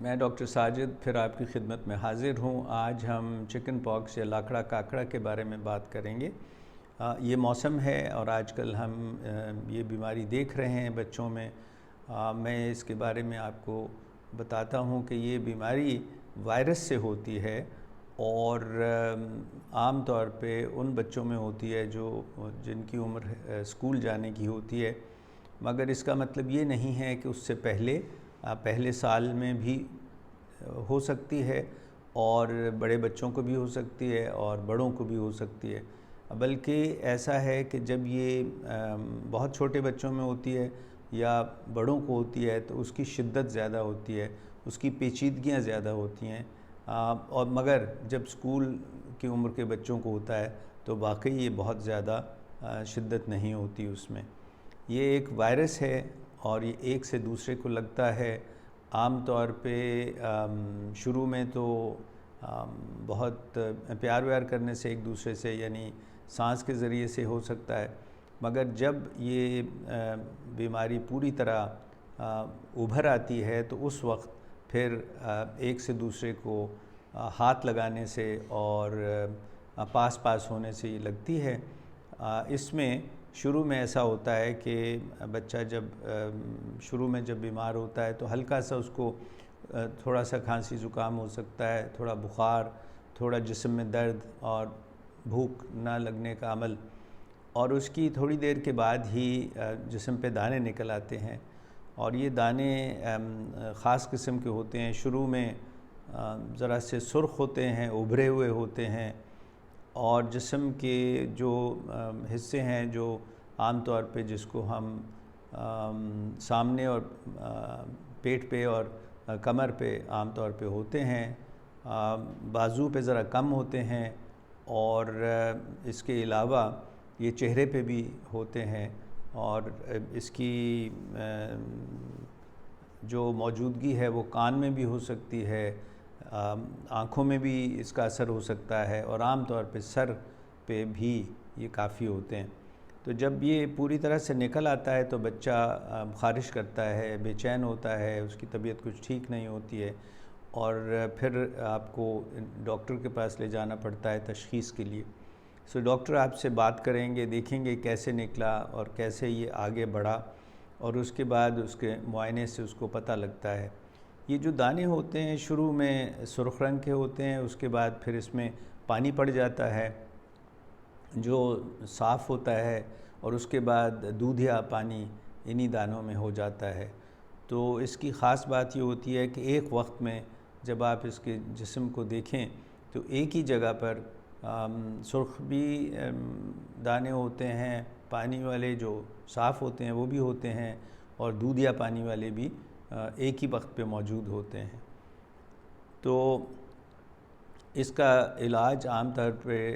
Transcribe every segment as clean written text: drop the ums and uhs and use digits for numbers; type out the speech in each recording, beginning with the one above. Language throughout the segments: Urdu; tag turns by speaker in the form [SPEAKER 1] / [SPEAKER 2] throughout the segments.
[SPEAKER 1] میں ڈاکٹر ساجد پھر آپ کی خدمت میں حاضر ہوں۔ آج ہم چکن پاکس یا لاکڑا کاکڑا کے بارے میں بات کریں گے۔ یہ موسم ہے اور آج کل ہم یہ بیماری دیکھ رہے ہیں بچوں میں۔ میں اس کے بارے میں آپ کو بتاتا ہوں کہ یہ بیماری وائرس سے ہوتی ہے اور عام طور پہ ان بچوں میں ہوتی ہے جن کی عمر اسکول جانے کی ہوتی ہے، مگر اس کا مطلب یہ نہیں ہے کہ اس سے پہلے سال میں بھی ہو سکتی ہے، اور بڑے بچوں کو بھی ہو سکتی ہے اور بڑوں کو بھی ہو سکتی ہے۔ بلکہ ایسا ہے کہ جب یہ بہت چھوٹے بچوں میں ہوتی ہے یا بڑوں کو ہوتی ہے تو اس کی شدت زیادہ ہوتی ہے، اس کی پیچیدگیاں زیادہ ہوتی ہیں، اور مگر جب اسکول کی عمر کے بچوں کو ہوتا ہے تو واقعی یہ بہت زیادہ شدت نہیں ہوتی اس میں۔ یہ ایک وائرس ہے اور یہ ایک سے دوسرے کو لگتا ہے۔ عام طور پہ شروع میں تو بہت پیار ویار کرنے سے ایک دوسرے سے، یعنی سانس کے ذریعے سے ہو سکتا ہے، مگر جب یہ بیماری پوری طرح ابھر آتی ہے تو اس وقت پھر ایک سے دوسرے کو ہاتھ لگانے سے اور پاس ہونے سے یہ لگتی ہے۔ اس میں شروع میں ایسا ہوتا ہے کہ بچہ شروع میں جب بیمار ہوتا ہے تو ہلکا سا اس کو تھوڑا سا کھانسی زکام ہو سکتا ہے، تھوڑا بخار، تھوڑا جسم میں درد اور بھوک نہ لگنے کا عمل، اور اس کی تھوڑی دیر کے بعد ہی جسم پہ دانے نکل آتے ہیں، اور یہ دانے خاص قسم کے ہوتے ہیں۔ شروع میں ذرا سے سرخ ہوتے ہیں، ابھرے ہوئے ہوتے ہیں، اور جسم کے جو حصے ہیں جو عام طور پہ جس کو ہم سامنے اور پیٹ پہ اور کمر پہ عام طور پہ ہوتے ہیں، بازو پہ ذرا کم ہوتے ہیں، اور اس کے علاوہ یہ چہرے پہ بھی ہوتے ہیں، اور اس کی جو موجودگی ہے وہ کان میں بھی ہو سکتی ہے، آنکھوں میں بھی اس کا اثر ہو سکتا ہے، اور عام طور پہ سر پہ بھی یہ کافی ہوتے ہیں۔ تو جب یہ پوری طرح سے نکل آتا ہے تو بچہ خارش کرتا ہے، بے چین ہوتا ہے، اس کی طبیعت کچھ ٹھیک نہیں ہوتی ہے، اور پھر آپ کو ڈاکٹر کے پاس لے جانا پڑتا ہے تشخیص کے لیے۔ ڈاکٹر آپ سے بات کریں گے، دیکھیں گے کیسے نکلا اور کیسے یہ آگے بڑھا، اور اس کے بعد اس کے معائنے سے اس کو پتہ لگتا ہے۔ یہ جو دانے ہوتے ہیں شروع میں سرخ رنگ کے ہوتے ہیں، اس کے بعد پھر اس میں پانی پڑ جاتا ہے جو صاف ہوتا ہے، اور اس کے بعد دودھیا پانی انہی دانوں میں ہو جاتا ہے۔ تو اس کی خاص بات یہ ہوتی ہے کہ ایک وقت میں جب آپ اس کے جسم کو دیکھیں تو ایک ہی جگہ پر سرخ بھی دانے ہوتے ہیں، پانی والے جو صاف ہوتے ہیں وہ بھی ہوتے ہیں، اور دودھیا پانی والے بھی ایک ہی وقت پہ موجود ہوتے ہیں۔ تو اس کا علاج عام طور پہ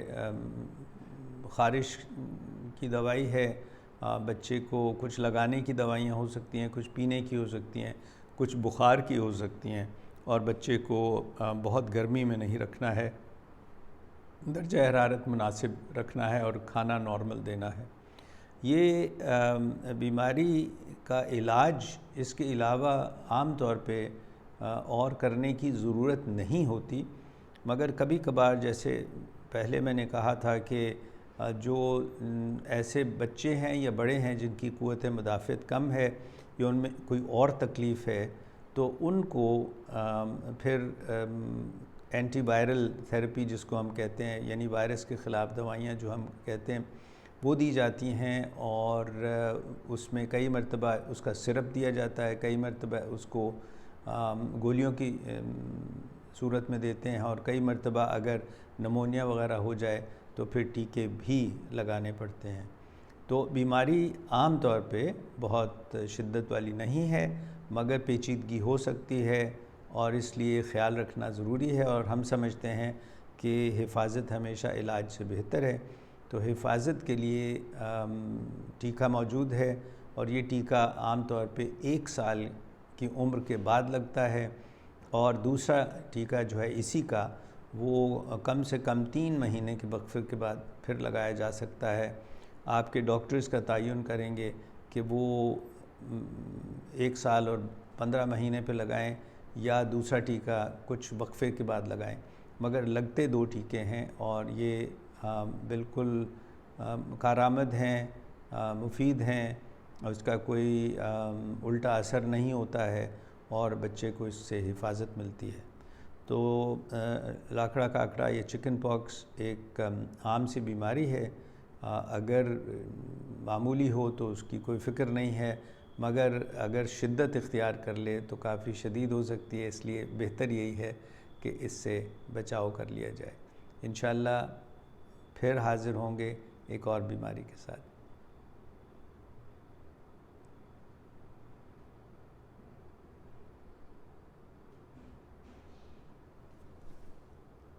[SPEAKER 1] خارش کی دوائی ہے، بچے کو کچھ لگانے کی دوائیاں ہو سکتی ہیں، کچھ پینے کی ہو سکتی ہیں، کچھ بخار کی ہو سکتی ہیں، اور بچے کو بہت گرمی میں نہیں رکھنا ہے، درجہ حرارت مناسب رکھنا ہے، اور کھانا نارمل دینا ہے۔ یہ بیماری کا علاج اس کے علاوہ عام طور پہ اور کرنے کی ضرورت نہیں ہوتی، مگر کبھی کبھار جیسے پہلے میں نے کہا تھا کہ جو ایسے بچے ہیں یا بڑے ہیں جن کی قوت مدافعت کم ہے یا ان میں کوئی اور تکلیف ہے، تو ان کو پھر اینٹی وائرل تھیراپی جس کو ہم کہتے ہیں، یعنی وائرس کے خلاف دوائیاں جو ہم کہتے ہیں وہ دی جاتی ہیں، اور اس میں کئی مرتبہ اس کا سرپ دیا جاتا ہے، کئی مرتبہ اس کو گولیوں کی صورت میں دیتے ہیں، اور کئی مرتبہ اگر نمونیا وغیرہ ہو جائے تو پھر ٹیکے بھی لگانے پڑتے ہیں۔ تو بیماری عام طور پہ بہت شدت والی نہیں ہے، مگر پیچیدگی ہو سکتی ہے، اور اس لیے خیال رکھنا ضروری ہے، اور ہم سمجھتے ہیں کہ حفاظت ہمیشہ علاج سے بہتر ہے۔ تو حفاظت کے لیے ٹیکہ موجود ہے، اور یہ ٹیکہ عام طور پہ 1 سال کی عمر کے بعد لگتا ہے، اور دوسرا ٹیکہ جو ہے اسی کا وہ کم سے کم 3 مہینے کے وقفے کے بعد پھر لگایا جا سکتا ہے۔ آپ کے ڈاکٹر اس کا تعین کریں گے کہ وہ 1 سال اور 15 مہینے پہ لگائیں یا دوسرا ٹیکہ کچھ وقفے کے بعد لگائیں، مگر لگتے 2 ٹیکے ہیں اور یہ بالکل کارآمد ہیں، مفید ہیں، اور اس کا کوئی الٹا اثر نہیں ہوتا ہے اور بچے کو اس سے حفاظت ملتی ہے۔ تو لاکڑا کاکڑا یا چکن پاکس ایک عام سی بیماری ہے، اگر معمولی ہو تو اس کی کوئی فکر نہیں ہے، مگر اگر شدت اختیار کر لے تو کافی شدید ہو سکتی ہے، اس لیے بہتر یہی ہے کہ اس سے بچاؤ کر لیا جائے۔ انشاءاللہ پھر حاضر ہوں گے ایک اور بیماری کے ساتھ۔